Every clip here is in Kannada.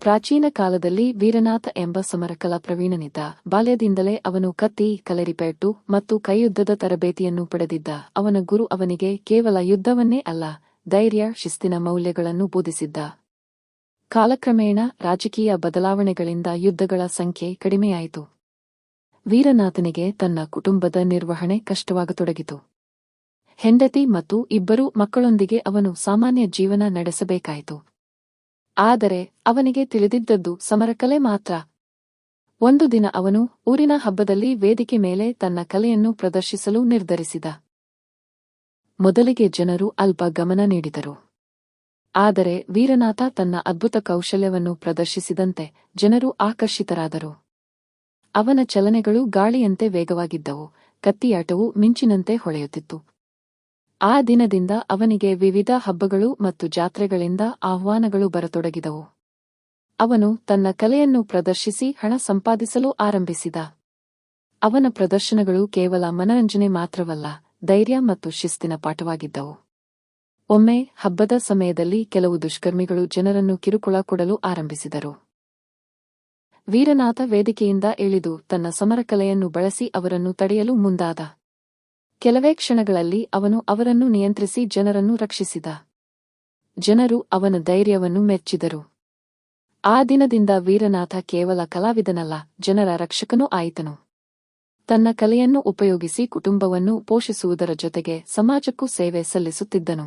ಪ್ರಾಚೀನ ಕಾಲದಲ್ಲಿ ವೀರನಾಥ ಎಂಬ ಸಮರಕಲಾ ಪ್ರವೀಣನಿದ್ದ. ಬಾಲ್ಯದಿಂದಲೇ ಅವನು ಕತ್ತಿ, ಕಲರಿಪೆಟ್ಟು ಮತ್ತು ಕೈಯುದ್ಧದ ತರಬೇತಿಯನ್ನು ಪಡೆದಿದ್ದ. ಅವನ ಗುರು ಅವನಿಗೆ ಕೇವಲ ಯುದ್ಧವನ್ನೇ ಅಲ್ಲ, ಧೈರ್ಯ, ಶಿಸ್ತಿನ ಮೌಲ್ಯಗಳನ್ನು ಬೋಧಿಸಿದ್ದ. ಕಾಲಕ್ರಮೇಣ ರಾಜಕೀಯ ಬದಲಾವಣೆಗಳಿಂದ ಯುದ್ಧಗಳ ಸಂಖ್ಯೆ ಕಡಿಮೆಯಾಯಿತು. ವೀರನಾಥನಿಗೆ ತನ್ನ ಕುಟುಂಬದ ನಿರ್ವಹಣೆ ಕಷ್ಟವಾಗತೊಡಗಿತು. ಹೆಂಡತಿ ಮತ್ತು 2 ಮಕ್ಕಳೊಂದಿಗೆ ಅವನು ಸಾಮಾನ್ಯ ಜೀವನ ನಡೆಸಬೇಕಾಯಿತು. ಆದರೆ ಅವನಿಗೆ ತಿಳಿದಿದ್ದದ್ದು ಸಮರಕಲೆ ಮಾತ್ರ. ಒಂದು ದಿನ ಅವನು ಊರಿನ ಹಬ್ಬದಲ್ಲಿ ವೇದಿಕೆ ಮೇಲೆ ತನ್ನ ಕಲೆಯನ್ನು ಪ್ರದರ್ಶಿಸಲು ನಿರ್ಧರಿಸಿದ. ಮೊದಲಿಗೆ ಜನರು ಅಲ್ಪ ಗಮನ ನೀಡಿದರು. ಆದರೆ ವೀರನಾಥ ತನ್ನ ಅದ್ಭುತ ಕೌಶಲ್ಯವನ್ನು ಪ್ರದರ್ಶಿಸಿದಂತೆ ಜನರು ಆಕರ್ಷಿತರಾದರು. ಅವನ ಚಲನೆಗಳು ಗಾಳಿಯಂತೆ ವೇಗವಾಗಿದ್ದವು, ಕತ್ತಿಯಾಟವು ಮಿಂಚಿನಂತೆ ಹೊಳೆಯುತ್ತಿತ್ತು. ಆ ದಿನದಿಂದ ಅವನಿಗೆ ವಿವಿಧ ಹಬ್ಬಗಳು ಮತ್ತು ಜಾತ್ರೆಗಳಿಂದ ಆಹ್ವಾನಗಳು ಬರತೊಡಗಿದವು. ಅವನು ತನ್ನ ಕಲೆಯನ್ನು ಪ್ರದರ್ಶಿಸಿ ಹಣ ಸಂಪಾದಿಸಲು ಆರಂಭಿಸಿದ. ಅವನ ಪ್ರದರ್ಶನಗಳು ಕೇವಲ ಮನರಂಜನೆ ಮಾತ್ರವಲ್ಲ, ಧೈರ್ಯ ಮತ್ತು ಶಿಸ್ತಿನ ಪಾಠವಾಗಿದ್ದವು. ಒಮ್ಮೆ ಹಬ್ಬದ ಸಮಯದಲ್ಲಿ ಕೆಲವು ದುಷ್ಕರ್ಮಿಗಳು ಜನರನ್ನು ಕಿರುಕುಳ ಕೊಡಲು ಆರಂಭಿಸಿದರು. ವೀರನಾಥ ವೇದಿಕೆಯಿಂದ ಇಳಿದು ತನ್ನ ಸಮರಕಲೆಯನ್ನು ಬಳಸಿ ಅವರನ್ನು ತಡೆಯಲು ಮುಂದಾದ. ಕೆಲವೇ ಕ್ಷಣಗಳಲ್ಲಿ ಅವನು ಅವರನ್ನು ನಿಯಂತ್ರಿಸಿ ಜನರನ್ನು ರಕ್ಷಿಸಿದ. ಜನರು ಅವನ ಧೈರ್ಯವನ್ನು ಮೆಚ್ಚಿದರು. ಆ ದಿನದಿಂದ ವೀರನಾಥ ಕೇವಲ ಕಲಾವಿದನಲ್ಲ, ಜನರ ರಕ್ಷಕನೂ ಆಯಿತನು. ತನ್ನ ಕಲೆಯನ್ನು ಉಪಯೋಗಿಸಿ ಕುಟುಂಬವನ್ನು ಪೋಷಿಸುವುದರ ಜೊತೆಗೆ ಸಮಾಜಕ್ಕೂ ಸೇವೆ ಸಲ್ಲಿಸುತ್ತಿದ್ದನು.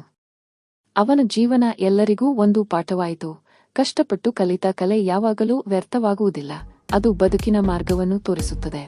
ಅವನ ಜೀವನ ಎಲ್ಲರಿಗೂ ಒಂದು ಪಾಠವಾಯಿತು. ಕಷ್ಟಪಟ್ಟು ಕಲಿತ ಕಲೆ ಯಾವಾಗಲೂ ವ್ಯರ್ಥವಾಗುವುದಿಲ್ಲ, ಅದು ಬದುಕಿನ ಮಾರ್ಗವನ್ನು ತೋರಿಸುತ್ತದೆ.